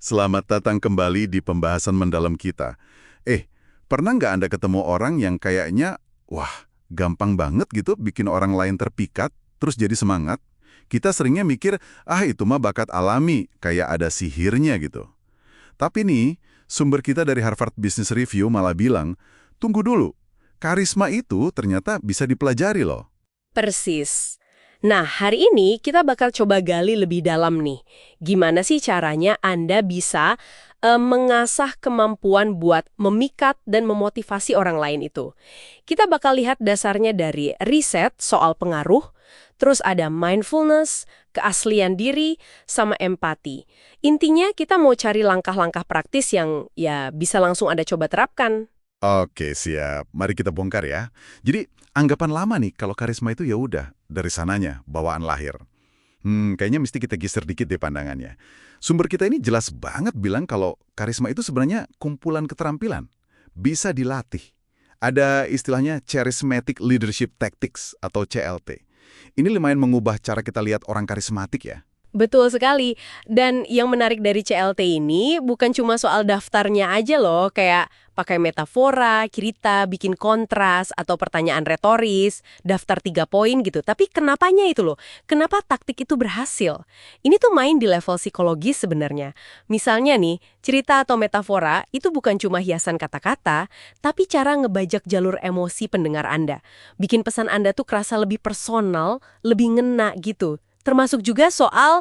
Selamat datang kembali di pembahasan mendalam kita. Pernah nggak Anda ketemu orang yang kayaknya, wah, gampang banget gitu bikin orang lain terpikat, terus jadi semangat? Kita seringnya mikir, itu mah bakat alami, kayak ada sihirnya gitu. Tapi nih, sumber kita dari Harvard Business Review malah bilang, tunggu dulu, karisma itu ternyata bisa dipelajari loh. Persis. Nah, hari ini kita bakal coba gali lebih dalam nih. Gimana sih caranya Anda bisa mengasah kemampuan buat memikat dan memotivasi orang lain itu? Kita bakal lihat dasarnya dari riset soal pengaruh, terus ada mindfulness, keaslian diri, sama empati. Intinya kita mau cari langkah-langkah praktis yang ya bisa langsung Anda coba terapkan. Oke, siap. Mari kita bongkar ya. Jadi, anggapan lama nih kalau karisma itu ya udah dari sananya, bawaan lahir. Kayaknya mesti kita geser dikit deh pandangannya. Sumber kita ini jelas banget bilang kalau karisma itu sebenarnya kumpulan keterampilan. Bisa dilatih. Ada istilahnya Charismatic Leadership Tactics atau CLT. Ini lumayan mengubah cara kita lihat orang karismatik ya. Betul sekali. Dan yang menarik dari CLT ini bukan cuma soal daftarnya aja loh, kayak pakai metafora, cerita, bikin kontras, atau pertanyaan retoris, daftar 3 poin gitu. Tapi kenapanya itu loh? Kenapa taktik itu berhasil? Ini tuh main di level psikologis sebenarnya. Misalnya nih, cerita atau metafora itu bukan cuma hiasan kata-kata, tapi cara ngebajak jalur emosi pendengar Anda. Bikin pesan Anda tuh kerasa lebih personal, lebih ngena gitu. Termasuk juga soal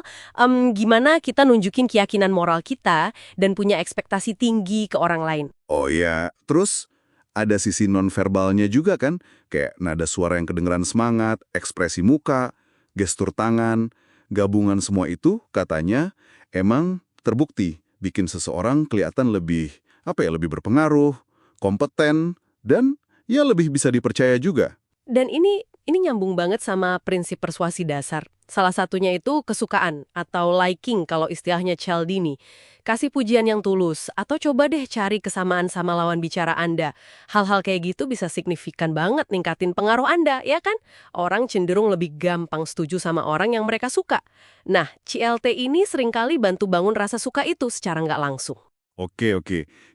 gimana kita nunjukin keyakinan moral kita dan punya ekspektasi tinggi ke orang lain. Oh ya, terus ada sisi nonverbalnya juga kan? Kayak nada suara yang kedengeran semangat, ekspresi muka, gestur tangan, gabungan semua itu katanya emang terbukti bikin seseorang kelihatan lebih, lebih berpengaruh, kompeten, dan ya lebih bisa dipercaya juga. Dan ini nyambung banget sama prinsip persuasi dasar. Salah satunya itu kesukaan atau liking kalau istilahnya Cialdini. Kasih pujian yang tulus atau coba deh cari kesamaan sama lawan bicara Anda. Hal-hal kayak gitu bisa signifikan banget ningkatin pengaruh Anda, ya kan? Orang cenderung lebih gampang setuju sama orang yang mereka suka. Nah, CLT ini seringkali bantu bangun rasa suka itu secara nggak langsung. Oke.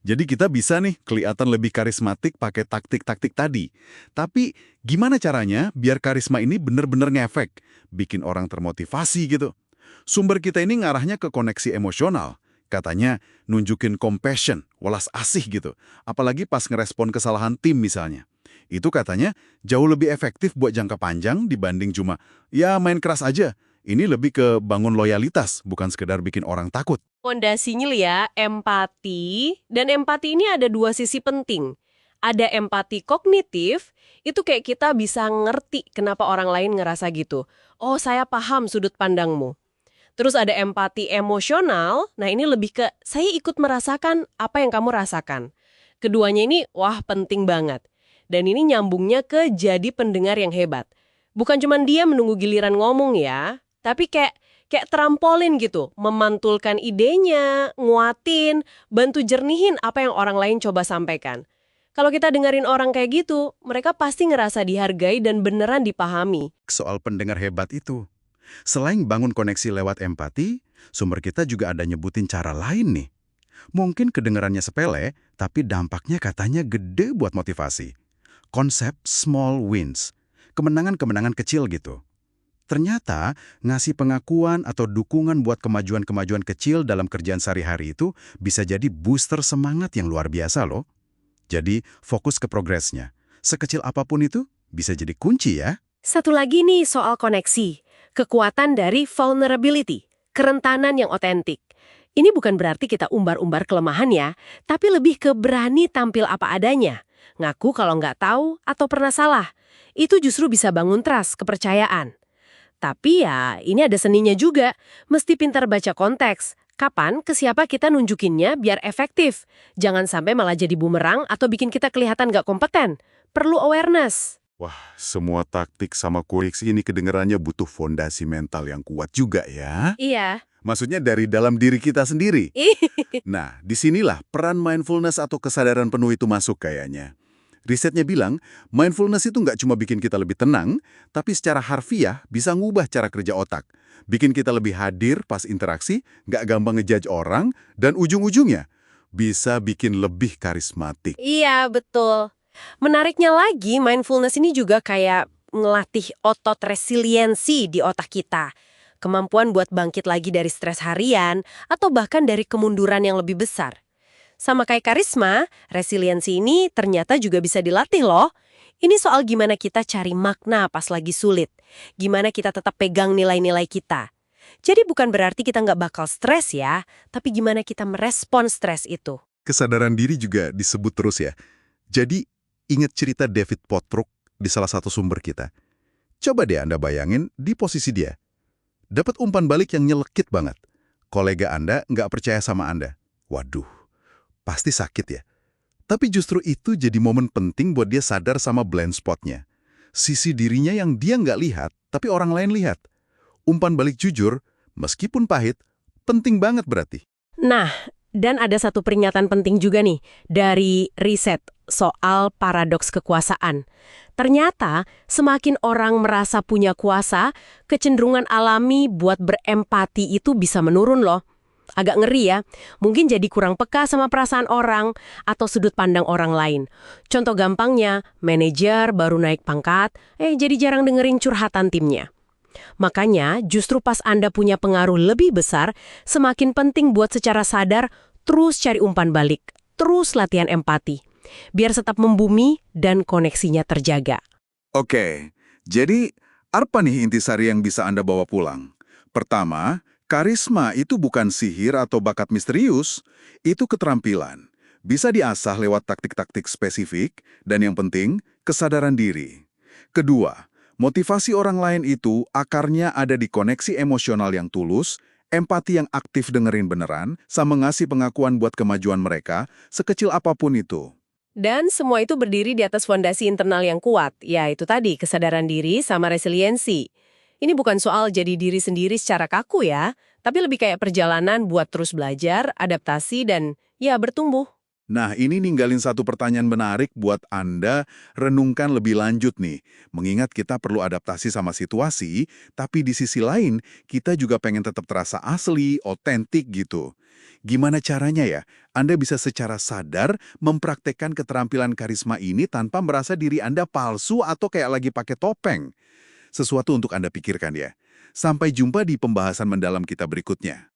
Jadi kita bisa nih kelihatan lebih karismatik pakai taktik-taktik tadi. Tapi gimana caranya biar karisma ini bener-bener ngefek? Bikin orang termotivasi gitu. Sumber kita ini ngarahnya ke koneksi emosional. Katanya nunjukin compassion, welas asih gitu. Apalagi pas ngerespon kesalahan tim misalnya. Itu katanya jauh lebih efektif buat jangka panjang dibanding cuma, ya main keras aja. Ini lebih ke bangun loyalitas, bukan sekedar bikin orang takut. Fondasinya ya, empati. Dan empati ini ada dua sisi penting. Ada empati kognitif, itu kayak kita bisa ngerti kenapa orang lain ngerasa gitu. Oh, saya paham sudut pandangmu. Terus ada empati emosional, nah ini lebih ke saya ikut merasakan apa yang kamu rasakan. Keduanya ini, wah penting banget. Dan ini nyambungnya ke jadi pendengar yang hebat. Bukan cuma dia menunggu giliran ngomong ya, tapi kayak trampolin gitu, memantulkan idenya, nguatin, bantu jernihin apa yang orang lain coba sampaikan. Kalau kita dengerin orang kayak gitu, mereka pasti ngerasa dihargai dan beneran dipahami. Soal pendengar hebat itu. Selain bangun koneksi lewat empati, sumber kita juga ada nyebutin cara lain nih. Mungkin kedengarannya sepele, tapi dampaknya katanya gede buat motivasi. Konsep small wins. Kemenangan-kemenangan kecil gitu. Ternyata, ngasih pengakuan atau dukungan buat kemajuan-kemajuan kecil dalam kerjaan sehari-hari itu bisa jadi booster semangat yang luar biasa loh. Jadi, fokus ke progresnya. Sekecil apapun itu, bisa jadi kunci ya. Satu lagi nih soal koneksi. Kekuatan dari vulnerability, kerentanan yang otentik. Ini bukan berarti kita umbar-umbar kelemahan ya, tapi lebih ke berani tampil apa adanya. Ngaku kalau nggak tahu atau pernah salah. Itu justru bisa bangun trust, kepercayaan. Tapi ya, ini ada seninya juga. Mesti pintar baca konteks. Kapan, ke siapa kita nunjukinnya biar efektif. Jangan sampai malah jadi bumerang atau bikin kita kelihatan nggak kompeten. Perlu awareness. Wah, semua taktik sama koreksi ini kedengarannya butuh fondasi mental yang kuat juga ya. Iya. Maksudnya dari dalam diri kita sendiri. Ih. Nah, disinilah peran mindfulness atau kesadaran penuh itu masuk kayaknya. Risetnya bilang, mindfulness itu nggak cuma bikin kita lebih tenang, tapi secara harfiah bisa ngubah cara kerja otak. Bikin kita lebih hadir pas interaksi, nggak gampang ngejudge orang, dan ujung-ujungnya bisa bikin lebih karismatik. Iya, betul. Menariknya lagi, mindfulness ini juga kayak ngelatih otot resiliensi di otak kita. Kemampuan buat bangkit lagi dari stres harian, atau bahkan dari kemunduran yang lebih besar. Sama kayak karisma, resiliensi ini ternyata juga bisa dilatih loh. Ini soal gimana kita cari makna pas lagi sulit. Gimana kita tetap pegang nilai-nilai kita. Jadi bukan berarti kita nggak bakal stres ya, tapi gimana kita merespon stres itu. Kesadaran diri juga disebut terus ya. Jadi, ingat cerita David Pottruck di salah satu sumber kita. Coba deh Anda bayangin di posisi dia. Dapat umpan balik yang nyelekit banget. Kolega Anda nggak percaya sama Anda. Waduh, pasti sakit ya. Tapi justru itu jadi momen penting buat dia sadar sama blind spotnya. Sisi dirinya yang dia nggak lihat, tapi orang lain lihat. Umpan balik jujur, meskipun pahit, penting banget berarti. Nah, dan ada satu peringatan penting juga nih dari riset soal paradoks kekuasaan. Ternyata, semakin orang merasa punya kuasa, kecenderungan alami buat berempati itu bisa menurun loh. Agak ngeri ya, mungkin jadi kurang peka sama perasaan orang atau sudut pandang orang lain. Contoh gampangnya, manajer baru naik pangkat, jadi jarang dengerin curhatan timnya. Makanya, justru pas Anda punya pengaruh lebih besar, semakin penting buat secara sadar terus cari umpan balik, terus latihan empati, biar tetap membumi dan koneksinya terjaga. Oke, jadi apa nih intisari yang bisa Anda bawa pulang? Pertama, karisma itu bukan sihir atau bakat misterius, itu keterampilan. Bisa diasah lewat taktik-taktik spesifik, dan yang penting, kesadaran diri. Kedua, motivasi orang lain itu akarnya ada di koneksi emosional yang tulus, empati yang aktif dengerin beneran, sama ngasih pengakuan buat kemajuan mereka, sekecil apapun itu. Dan semua itu berdiri di atas fondasi internal yang kuat, yaitu tadi kesadaran diri sama resiliensi. Ini bukan soal jadi diri sendiri secara kaku ya, tapi lebih kayak perjalanan buat terus belajar, adaptasi, dan ya bertumbuh. Nah, ini ninggalin satu pertanyaan menarik buat Anda renungkan lebih lanjut nih. Mengingat kita perlu adaptasi sama situasi, tapi di sisi lain, kita juga pengen tetap terasa asli, otentik gitu. Gimana caranya ya? Anda bisa secara sadar mempraktekkan keterampilan karisma ini tanpa merasa diri Anda palsu atau kayak lagi pakai topeng. Sesuatu untuk Anda pikirkan ya. Sampai jumpa di pembahasan mendalam kita berikutnya.